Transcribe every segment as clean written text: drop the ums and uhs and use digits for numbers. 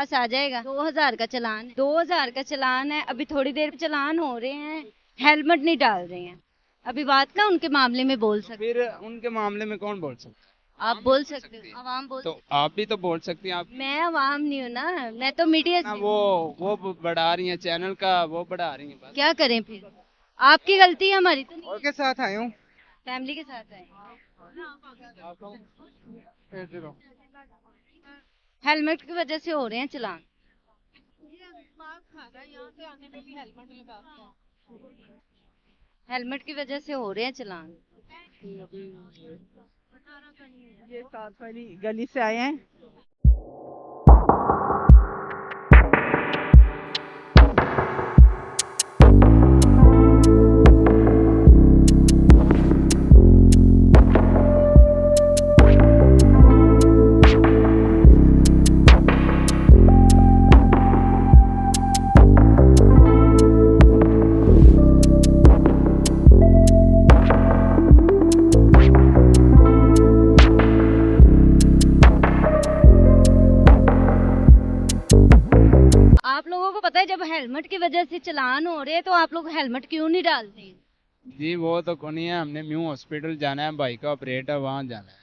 पास आ जाएगा। 2000 का चलान है, 2000 का चलान है। अभी थोड़ी देर चलान हो रहे हैं, हेलमेट नहीं डाल रहे हैं। अभी बात का उनके मामले में बोल सकते। फिर उनके मामले में कौन बोल सकता है? आप बोल सकते हो, आवाम बोल तो आप भी तो बोल सकती हैं। आप मैं आवाम नहीं हूँ ना, मैं तो मीडिया ना से। वो बढ़ा रही हैं चैनल का, वो बढ़ा रही हैं बस। क्या करें फिर, आपकी गलती है, हमारी तो नहीं। और के साथ आए हूँ। फैमिली के साथ आए। हेलमेट की वजह से हो रहे हैं चलान। हेलमेट की वजह से हो रहे हैं चलान। ये साथ वाली गली से आए हैं। आप लोगों को पता है जब हेलमेट की वजह से चलान हो रहे हैं तो आप लोग हेलमेट क्यों नहीं डालते हैं? जी वो तो कौन है, हमने न्यू हॉस्पिटल जाना है, भाई का ऑपरेट है, वहाँ जाना है।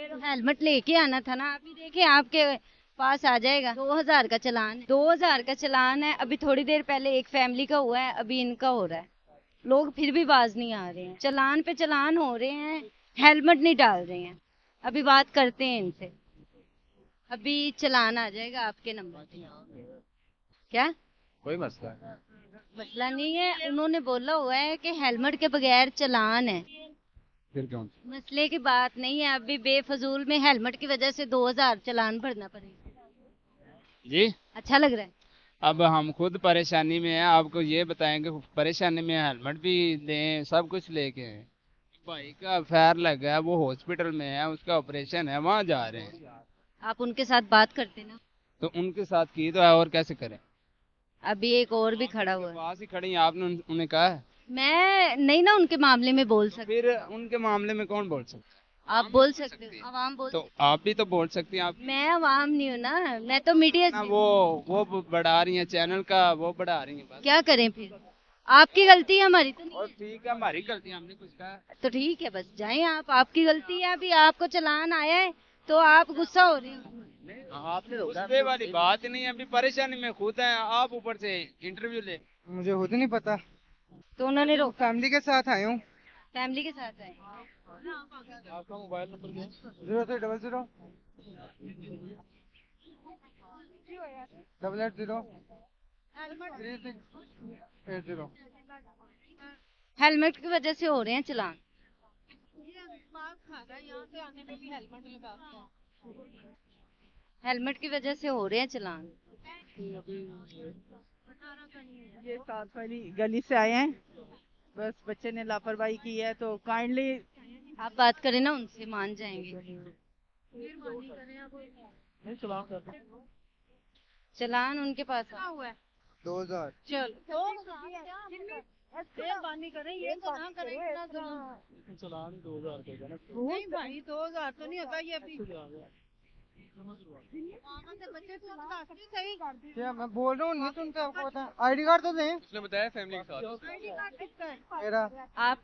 तो हेलमेट लेके आना था ना। अभी देखिए आपके पास आ जाएगा। 2000 का चलान है, 2000 का चलान है। अभी थोड़ी देर पहले एक फैमिली का हुआ है, अभी इनका हो रहा है। लोग फिर भी बाज नहीं आ रहे हैं, चलान पे चलान हो रहे हैं, हेलमेट नहीं डाल रहे हैं। अभी बात करते हैं इनसे, अभी चलान आ जाएगा आपके नंबर पे। क्या कोई मसला नहीं। मसला नहीं है, उन्होंने बोला हुआ है कि हेलमेट के बगैर चलान है। फिर कौन? मसले की बात नहीं है, अभी बेफजूल में हेलमेट की वजह से 2000 चलान भरना पड़ेगा। जी अच्छा लग रहा है? अब हम खुद परेशानी में हैं, आपको ये बताएंगे परेशानी में, हेलमेट भी दें, सब कुछ लेके हैं। भाई का अफेयर लगा है, वो हॉस्पिटल में है, उसका ऑपरेशन है, वहाँ जा रहे हैं। आप उनके साथ बात करते ना। तो उनके साथ की तो है, और कैसे करें? अभी एक और भी खड़ा हुआ है। पास ही खड़ी हैं, आपने उन्हें कहा है? मैं नहीं ना उनके मामले में बोल सकती। फिर उनके मामले में कौन बोल सकता है? आप बोल सकते हो, आवाम बोल। तो आप भी तो बोल सकती हैं। आप मैं आवाम नहीं हूँ ना, मैं तो मीडिया ना से। वो बढ़ा रही हैं चैनल का, वो बढ़ा रही हैं बस। क्या करें फिर, आपकी गलती है, हमारी तो नहीं। और ठीक है, हमारी गलती, हमने कुछ कहा? तो ठीक है, बस जाएं आप, आपकी गलती है। अभी आपको चलान आया है तो आप गुस्सा हो रहे हो। आपने गुस्से वाली बात ही नहीं है, अभी परेशानी में खुद हैं, आप ऊपर से इंटरव्यू ले। मुझे खुद नहीं पता, तो उन्होंने रोक। फैमिली के साथ आए हूँ। फैमिली के साथ आए। आपका मोबाइल नंबर क्या है? 0300 880 3680। हेलमेट की वजह से हो रहे हैं चलान। हेलमेट की वजह से हो रहे हैं चलान। ये साथ वाली गली से आए हैं। बस बच्चे ने लापरवाही की है तो काइंडली आप बात करें ना उनसे, मान जाएंगे। चलान उनके पास हुआ है। 2000। चलो मेहरबानी करें, ये तो ना करें इतना जुल्म। चलान 2000 का ना। नहीं भाई 2000 तो नहीं होता ये अभी। बच्चे तो सही क्या मैं बोल रहा हूँ, नहीं सुनते आपको पता। आईडी कार्ड तो दें। उसने बताया फैमिली के साथ। मेरा आप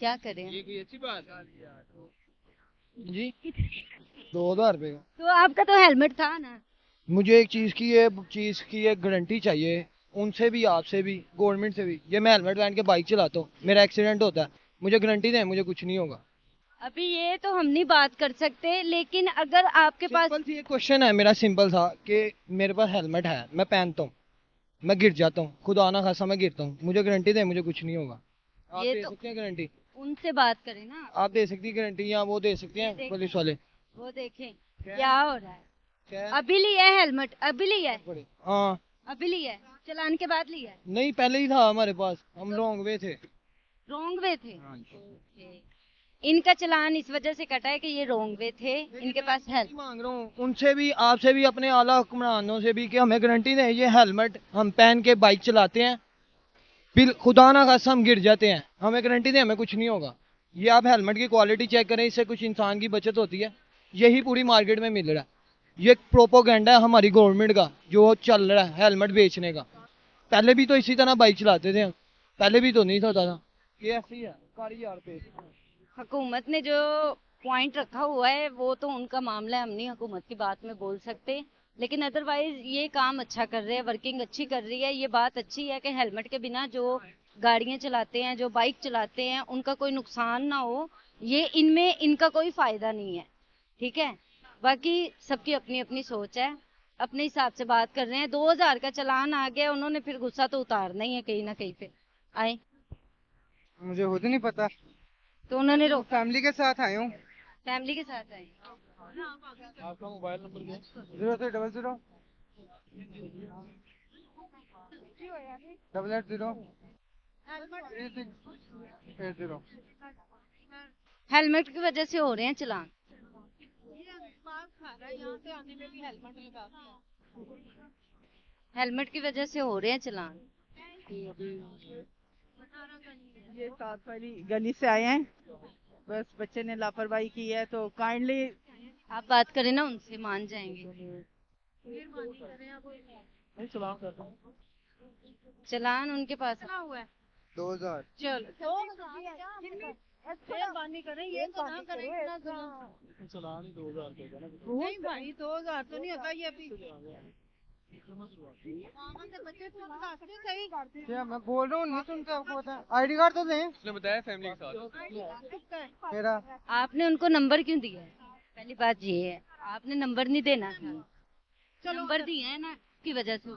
क्या करें? ये कोई अच्छी बात है? जी 2000 रुपये का। तो आपका तो हेलमेट था ना। मुझे एक चीज़ की एक गारंटी चाहिए, उनसे भी, आपसे भी, गवर्नमेंट से भी। ये मैं हेलमेट पहन के बाइक चलाता हूँ, मेरा एक्सीडेंट होता है, मुझे गारंटी दें, मुझे कुछ नहीं होगा। अभी ये तो हम नहीं बात कर सकते, लेकिन अगर आपके पास। सिंपल सी एक क्वेश्चन है मेरा, सिंपल था कि मेरे पास हेलमेट है, मैं पहनता हूँ, मैं गिर जाता हूँ, खुदा ना खासा मैं गिरता हूँ, मुझे गारंटी दें, मुझे कुछ नहीं होगा। आप ये दे तो सकते हैं गारंटी? उनसे बात करें ना। आप दे सकती है गारंटी, या वो दे सकते हैं देखें। पुलिस वाले? वो देखें क्या हो रहा है। क्या है? अभी लिया है हेलमेट, अभी लिया है, हाँ अभी लिया है, चलान के बाद लिया है। नहीं, पहले ही था हमारे पास, हम रॉन्ग वे थे। रॉन्ग वे थे। ओके। इनका चलान इस वजह से कटा है कि ये रॉन्ग वे थे, इनके पास हेल्प। मांग रहा हूँ उनसे भी, आपसे भी, अपने आला हुक्मरानों से भी कि हमें गारंटी दें, ये हेलमेट हम पहन के बाइक चलाते हैं, बिल खुदा ना खासा हम गिर जाते हैं, हमें गारंटी दें, हमें कुछ नहीं होगा। ये आप हेलमेट की क्वालिटी चेक करें, इससे कुछ इंसान की बचत होती है, यही पूरी मार्केट में मिल रहा है। ये प्रोपोगंडा है हमारी गवर्नमेंट का जो चल रहा है हेलमेट बेचने का। पहले भी तो इसी तरह बाइक चलाते थे हम, पहले भी तो नहीं होता था। ये ऐसे ही है कारी यार पे। हुकूमत ने जो पॉइंट रखा हुआ है वो तो उनका मामला है, हम नहीं हुकूमत की बात में बोल सकते, लेकिन अदरवाइज ये काम अच्छा कर रहे हैं, वर्किंग अच्छी कर रही है। ये बात अच्छी है कि हेलमेट के बिना जो गाड़ियां चलाते हैं, जो बाइक चलाते हैं, उनका कोई नुकसान ना हो, ये इनमें इनका कोई फायदा नहीं है। ठीक है, बाकी सबकी अपनी अपनी सोच है, अपने हिसाब से बात कर रहे हैं। 2000 का चालान आ गया, उन्होंने फिर गुस्सा तो उतारना ही है कहीं ना कहीं पे। आए मुझे खुद नहीं पता, तो उन्होंने रोक फैमिली के साथ आया हूँ। फैमिली के साथ आए। आपका मोबाइल नंबर क्या है? 0300 880 3680। हेलमेट की वजह से हो रहे हैं चालान। हेलमेट की वजह से हो रहे हैं चालान। ये साथ वाली गली से आए हैं, बस बच्चे ने लापरवाही की है तो काइंडली आप बात करें ना, उनसे मान जाएंगे। चालान उनके पास हुआ है। 2000। चलो मेहरबानी करें, ये तो ना करें इतना नहीं भाई, 2000 तो नहीं होता ये अभी। क्या मैं बोल रहा हूँ, नहीं सुनते? आपको पता है, आईडी कार्ड तो दें। उसने बताया फैमिली के साथ मेरा। आपने उनको नंबर क्यों दिया है? पहली बात ये है, आपने नंबर नहीं देना था। नंबर दिए है ना, की वजह से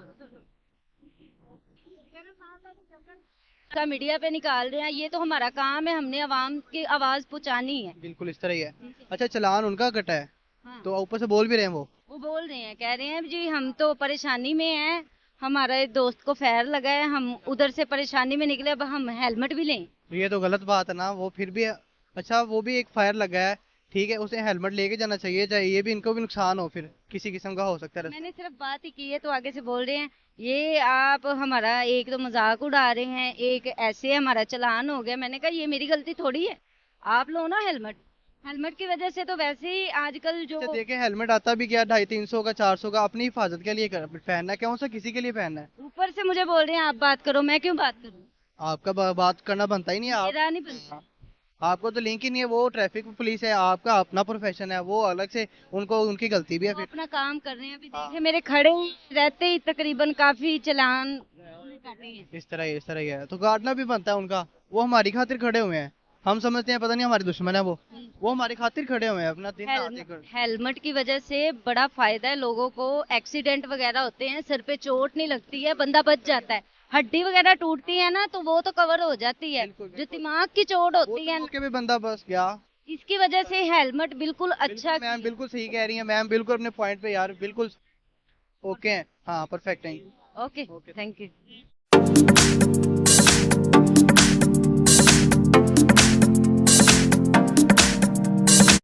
का मीडिया पे निकाल रहे हैं। ये तो हमारा काम है, हमने आवाम की आवाज पहुंचानी है। बिल्कुल इस तरह ही है। अच्छा, चालान उनका कटा है हाँ। तो ऊपर से बोल भी रहे हैं वो बोल रहे हैं, कह रहे हैं जी हम तो परेशानी में हैं, हमारा एक दोस्त को फायर लगा है, हम उधर से परेशानी में निकले, अब हम हेलमेट भी लें। तो ये तो गलत बात है ना। वो फिर भी अच्छा, वो भी एक फायर लगा है, ठीक है, उसे हेलमेट लेके जाना चाहिए, चाहे ये भी इनको भी नुकसान हो फिर किसी किस्म का हो सकता है। मैंने सिर्फ बात ही की है, तो आगे से बोल रहे हैं ये आप हमारा एक तो मजाक उड़ा रहे हैं, एक ऐसे हमारा चालान हो गया। मैंने कहा ये मेरी गलती थोड़ी है, आप लो ना हेलमेट। हेलमेट की वजह से तो वैसे ही आजकल जो अच्छा देखिए, हेलमेट आता भी क्या 250-300 का, 400 का, अपनी हिफाजत के लिए पहनना है, कौन सा किसी के लिए पहनना है? ऊपर से मुझे बोल रहे हैं आप बात करो, मैं क्यों बात करूं? आपका बात करना बनता ही नहीं है। मेरा नहीं बनता। आपको तो लिंक ही नहीं है, वो ट्रैफिक पुलिस है, आपका अपना प्रोफेशन है, वो अलग से उनको उनकी गलती भी है वो फिर। अपना काम कर रहे हैं। अभी देखे मेरे खड़े रहते ही तकरीबन काफी चालान काटे हैं। इस तरह ही है तो काटना भी बनता है उनका। वो हमारी खातिर खड़े हुए हैं, हम समझते हैं पता नहीं हमारे दुश्मन है, वो हमारी खातिर खड़े हुए हैं अपना दिन रात एक कर। हेलमेट की वजह से बड़ा फायदा है लोगों को। एक्सीडेंट वगैरह होते हैं, सर पे चोट नहीं लगती है, बंदा बच जाता है। हड्डी वगैरह टूटती है ना तो वो तो कवर हो जाती है, जो दिमाग की चोट होती है के भी बंदा बस गया। इसकी वजह से हेलमेट बिल्कुल अच्छा। मैम बिल्कुल सही कह रही है मैम, बिल्कुल अपने पॉइंट पे यार, बिल्कुल ओके है। हाँ परफेक्ट है। Okay, thank you.